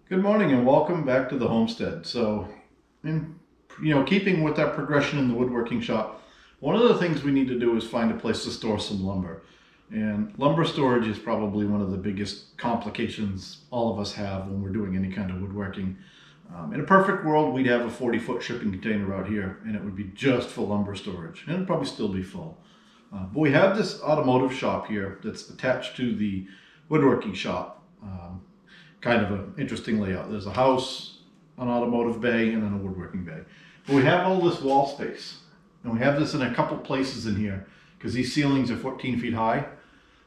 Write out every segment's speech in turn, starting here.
Good morning and welcome back to the homestead. In keeping with our progression in the woodworking shop, one of the things we need to do is find a place to store some lumber. And lumber storage is probably one of the biggest complications all of us have when we're doing any kind of woodworking. In a perfect world, we'd have a 40-foot shipping container out here, and it would be just for lumber storage, and it'd probably still be full. But we have this automotive shop here that's attached to the woodworking shop. Kind of an interesting layout. There's a house, an automotive bay, and then a woodworking bay. But we have all this wall space, and we have this in a couple places in here because these ceilings are 14 feet high.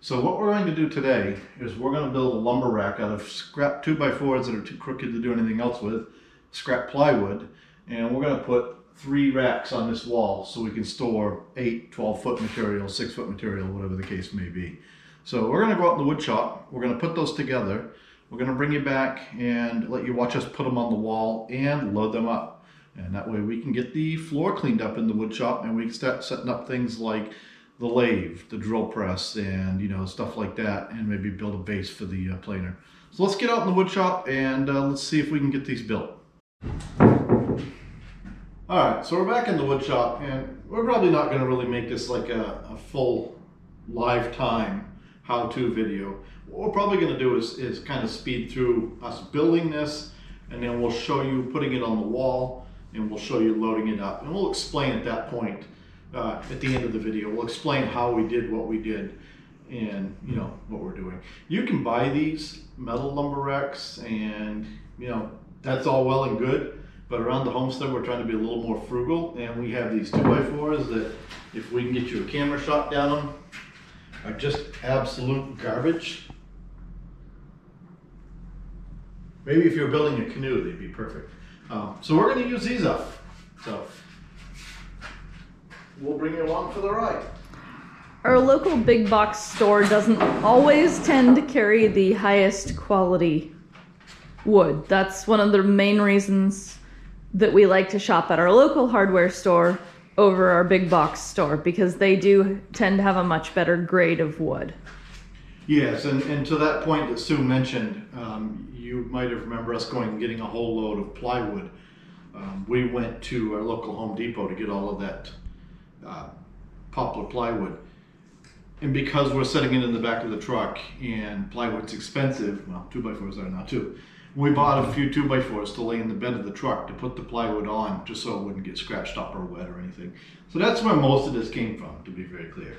So what we're going to do today is we're going to build a lumber rack out of scrap 2x4s that are too crooked to do anything else with, scrap plywood, and we're going to put 3 racks on this wall so we can store 8, 12-foot material, 6-foot material, whatever the case may be. So we're going to go out in the wood shop, we're going to put those together. We're going to bring you back and let you watch us put them on the wall and load them up. And that way we can get the floor cleaned up in the wood shop and we can start setting up things like the lathe, the drill press, and stuff like that, and maybe build a base for the planer. So let's get out in the wood shop and let's see if we can get these built. Alright, so we're back in the wood shop, and we're probably not going to really make this like a full lifetime how-to video. What we're probably going to do is kind of speed through us building this, and then we'll show you putting it on the wall, and we'll show you loading it up, and we'll explain at that point at the end of the video. We'll explain how we did what we did and what we're doing. You can buy these metal lumber racks, and that's all well and good, but around the homestead we're trying to be a little more frugal, and we have these 2x4s that if we can get you a camera shot down them are just absolute garbage. Maybe if you're building a canoe, they'd be perfect. So we're going to use these up. So we'll bring you along for the ride. Our local big box store doesn't always tend to carry the highest quality wood. That's one of the main reasons that we like to shop at our local hardware store over our big box store, because they do tend to have a much better grade of wood. Yes, and to that point that Sue mentioned, you might have remember us going and getting a whole load of plywood. We went to our local Home Depot to get all of that poplar plywood. And because we're setting it in the back of the truck and plywood's expensive, well, 2x4s are now too, we bought a few 2x4s to lay in the bed of the truck to put the plywood on just so it wouldn't get scratched up or wet or anything. So that's where most of this came from, to be very clear.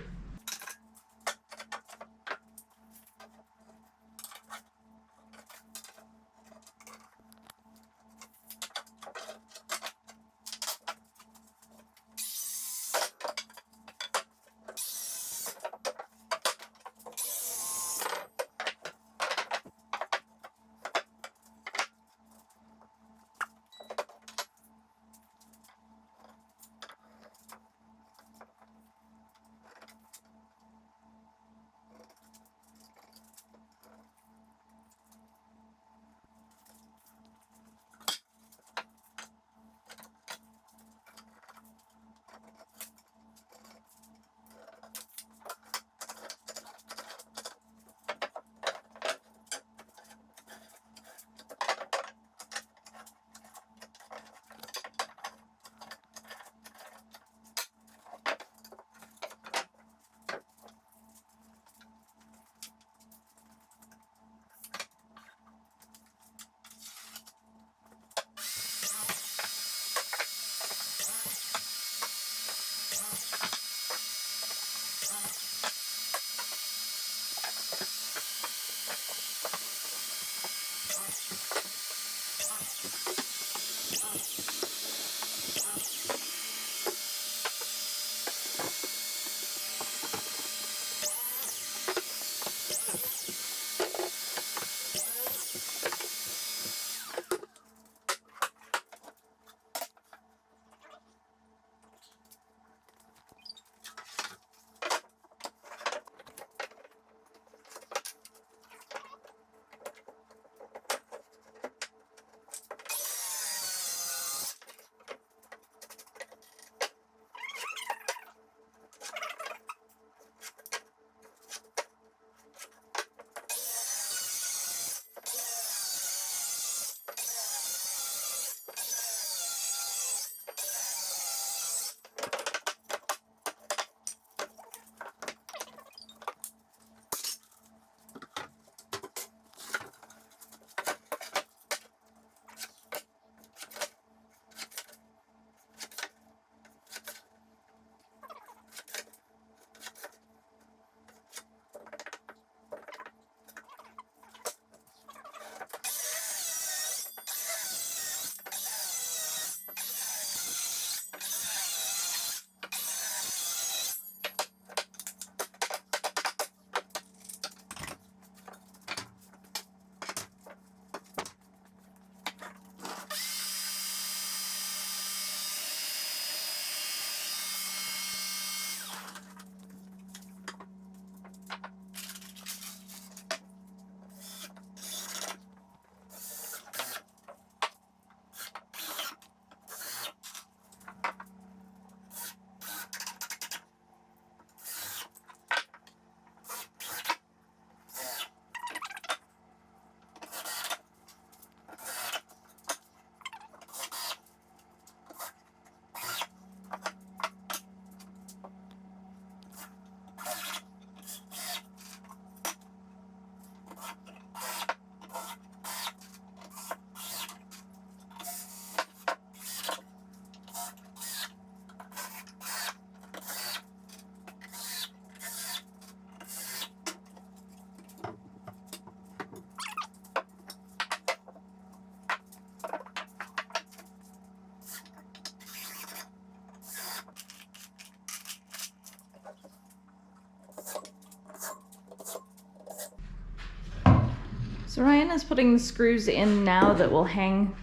So Ryan is putting the screws in now that will hang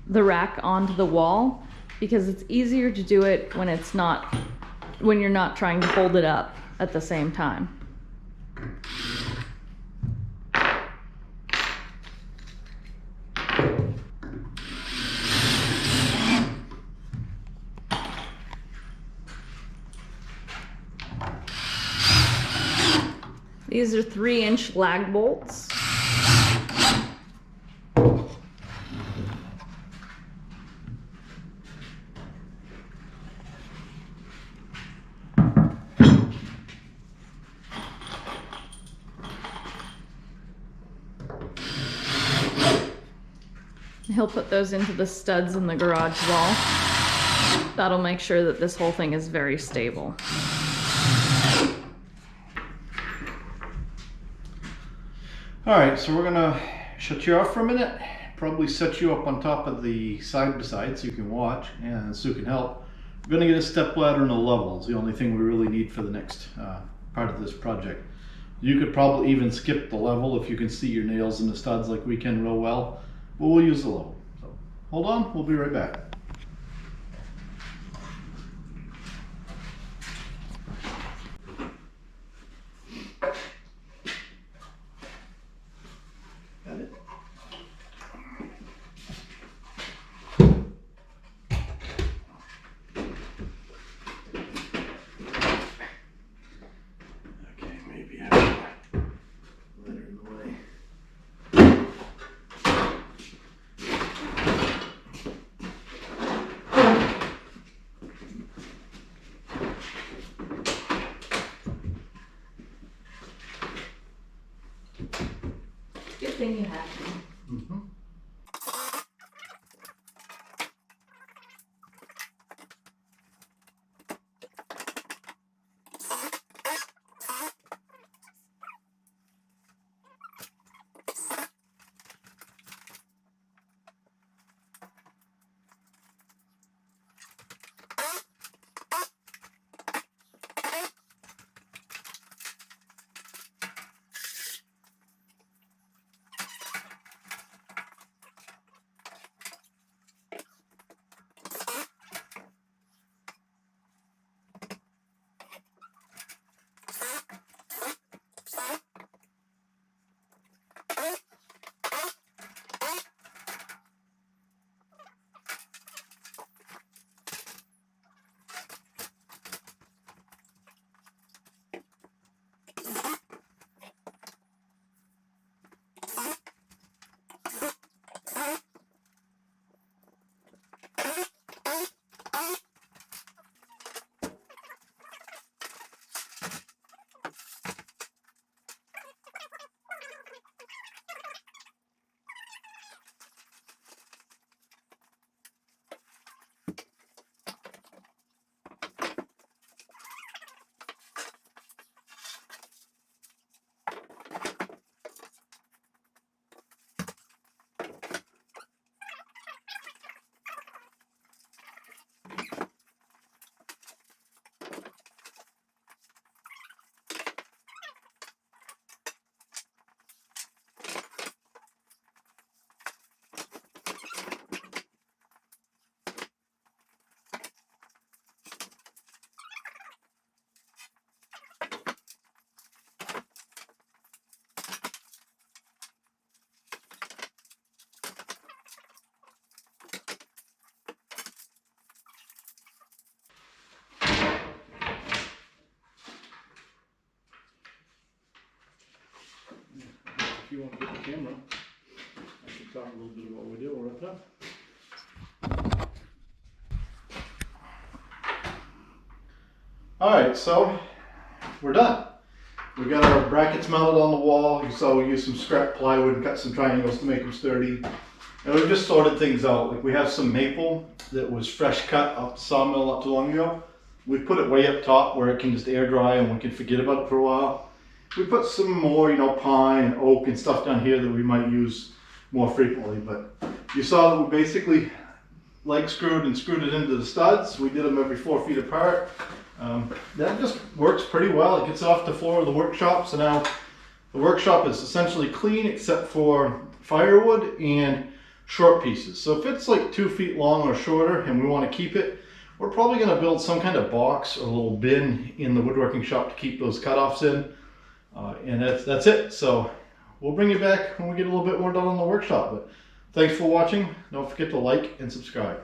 the rack onto the wall, because it's easier to do it when you're not trying to fold it up at the same time. These are 3-inch lag bolts. He'll put those into the studs in the garage wall. That'll make sure that this whole thing is very stable. Alright, so we're gonna shut you off for a minute, probably set you up on top of the side by side so you can watch and Sue can help. We're gonna get a step ladder and a level. It's the only thing we really need for the next part of this project. You could probably even skip the level if you can see your nails in the studs like we can real well, but we'll use the level. So hold on, we'll be right back. Got it? Okay, maybe I have a letter in the way. Good thing you have to. Mm-hmm. If you want to get the camera, I can talk a little bit about what we do. We're up there. Alright, so we're done. We got our brackets mounted on the wall. You saw we used some scrap plywood and cut some triangles to make them sturdy. And we've just sorted things out. Like we have some maple that was fresh cut off the sawmill not too long ago. We put it way up top where it can just air dry and we can forget about it for a while. We put some more, pine and oak and stuff down here that we might use more frequently. But you saw that we basically leg screwed and screwed it into the studs. We did them every 4 feet apart. That just works pretty well. It gets off the floor of the workshop. So now The workshop is essentially clean except for firewood and short pieces. So if it's like 2 feet long or shorter and we want to keep it, we're probably going to build some kind of box or a little bin in the woodworking shop to keep those cutoffs in. And that's it. So we'll bring you back when we get a little bit more done on the workshop. But thanks for watching. Don't forget to like and subscribe.